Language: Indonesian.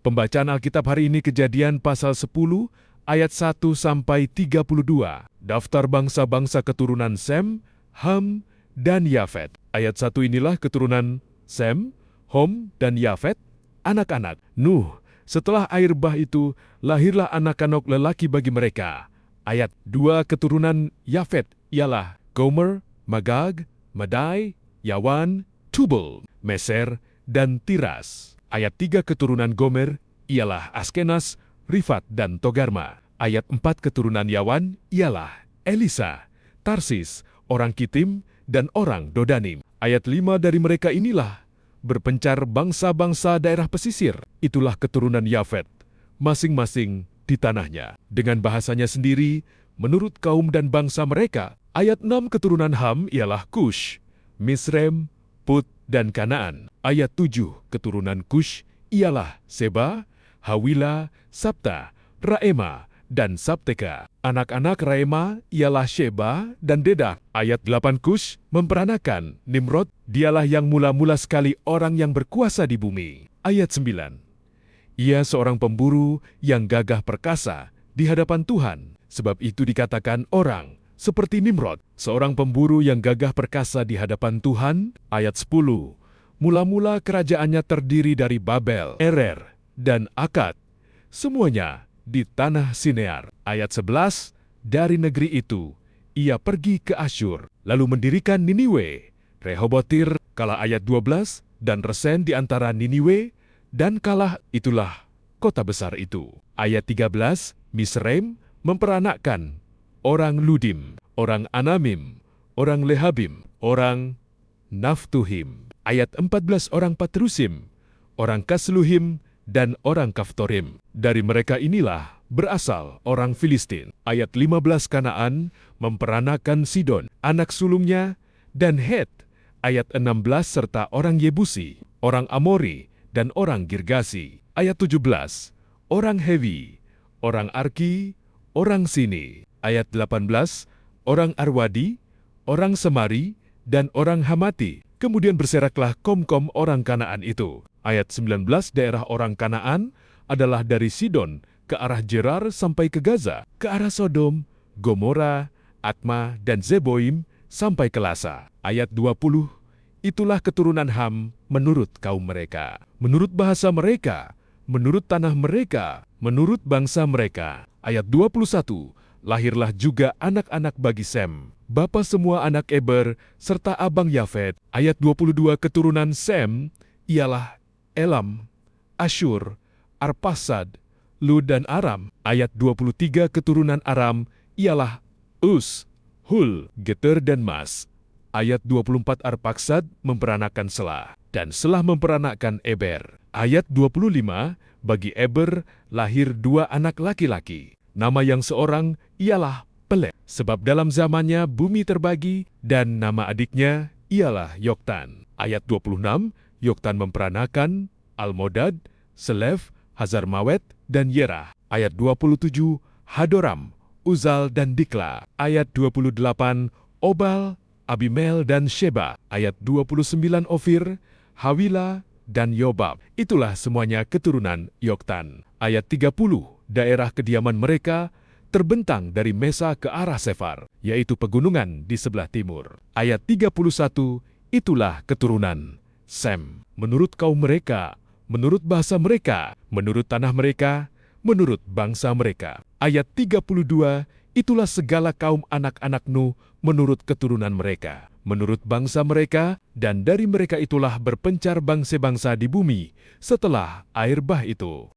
Pembacaan Alkitab hari ini Kejadian pasal 10 ayat 1 sampai 32. Daftar bangsa-bangsa keturunan Sem, Ham, dan Yafet. Ayat 1 inilah keturunan Sem, Ham, dan Yafet, anak-anak Nuh. Setelah air bah itu, lahirlah anak-anak lelaki bagi mereka. Ayat 2 keturunan Yafet ialah Gomer, Magag, Madai, Yawan, Tubal, Meser, dan Tiras. Ayat 3 keturunan Gomer ialah Askenas, Rifat, dan Togarma. Ayat 4 keturunan Yawan ialah Elisa, Tarsis, orang Kitim, dan orang Dodanim. Ayat 5 dari mereka inilah berpencar bangsa-bangsa daerah pesisir. Itulah keturunan Yafet, masing-masing di tanahnya. Dengan bahasanya sendiri, menurut kaum dan bangsa mereka. Ayat 6 keturunan Ham ialah Kush, Misrem, Put, dan Kanaan. Ayat 7 keturunan Kush ialah Seba, Hawila, Sabta, Raema, dan Sabteka. Anak-anak Raema ialah Sheba dan Dedak. Ayat 8 Kush memperanakan Nimrod, dialah yang mula-mula sekali orang yang berkuasa di bumi. Ayat 9. Ia seorang pemburu yang gagah perkasa di hadapan Tuhan, sebab itu dikatakan orang seperti Nimrod, seorang pemburu yang gagah perkasa di hadapan Tuhan. Ayat 10. Mula-mula kerajaannya terdiri dari Babel, Erer, dan Akad, semuanya di tanah Sinear. Ayat 11. Dari negeri itu, ia pergi ke Asyur, lalu mendirikan Niniwe, Rehobotir, kalah ayat 12, dan Resen di antara Niniwe, dan kalah itulah kota besar itu. Ayat 13. Misrem memperanakkan orang Ludim, orang Anamim, orang Lehabim, orang Naftuhim. Ayat 14 orang Patrusim, orang Kasluhim, dan orang Kaftorim. Dari mereka inilah berasal orang Filistin. Ayat 15 Kanaan memperanakan Sidon, anak sulungnya, dan Het. Ayat 16 serta orang Yebusi, orang Amori, dan orang Girgasi. Ayat 17 orang Hewi, orang Arki, orang Sini. Ayat 18 orang Arwadi, orang Semari, dan orang Hamati. Kemudian berseraklah kom-kom orang Kanaan itu. Ayat 19 daerah orang Kanaan adalah dari Sidon ke arah Gerar sampai ke Gaza, ke arah Sodom, Gomora, Atma, dan Zeboim sampai ke Lasa. Ayat 20, itulah keturunan Ham menurut kaum mereka, menurut bahasa mereka, menurut tanah mereka, menurut bangsa mereka. Ayat 21, lahirlah juga anak-anak bagi Sem, bapa semua anak Eber, serta abang Yafet. Ayat 22 keturunan Sem ialah Elam, Asyur, Arpasad, Lud, dan Aram. Ayat 23 keturunan Aram ialah Us, Hul, Geter, dan Mas. Ayat 24 Arpaksad memperanakan Selah, dan Selah memperanakan Eber. Ayat 25 bagi Eber lahir 2 anak laki-laki. Nama yang seorang ialah Pelet, sebab dalam zamannya bumi terbagi, dan nama adiknya ialah Yoktan. Ayat 26, Yoktan memperanakan Almodad, Selef, Hazarmawet, dan Yerah. Ayat 27, Hadoram, Uzal, dan Dikla. Ayat 28, Obal, Abimel, dan Sheba. Ayat 29, Ofir, Hawila, dan Yobab. Itulah semuanya keturunan Yoktan. Ayat 30, daerah kediaman mereka terbentang dari Mesa ke arah Sefar, yaitu pegunungan di sebelah timur. Ayat 31, itulah keturunan Sem, menurut kaum mereka, menurut bahasa mereka, menurut tanah mereka, menurut bangsa mereka. Ayat 32, itulah segala kaum anak-anak Nuh menurut keturunan mereka, menurut bangsa mereka, dan dari mereka itulah berpencar bangsa-bangsa di bumi setelah air bah itu.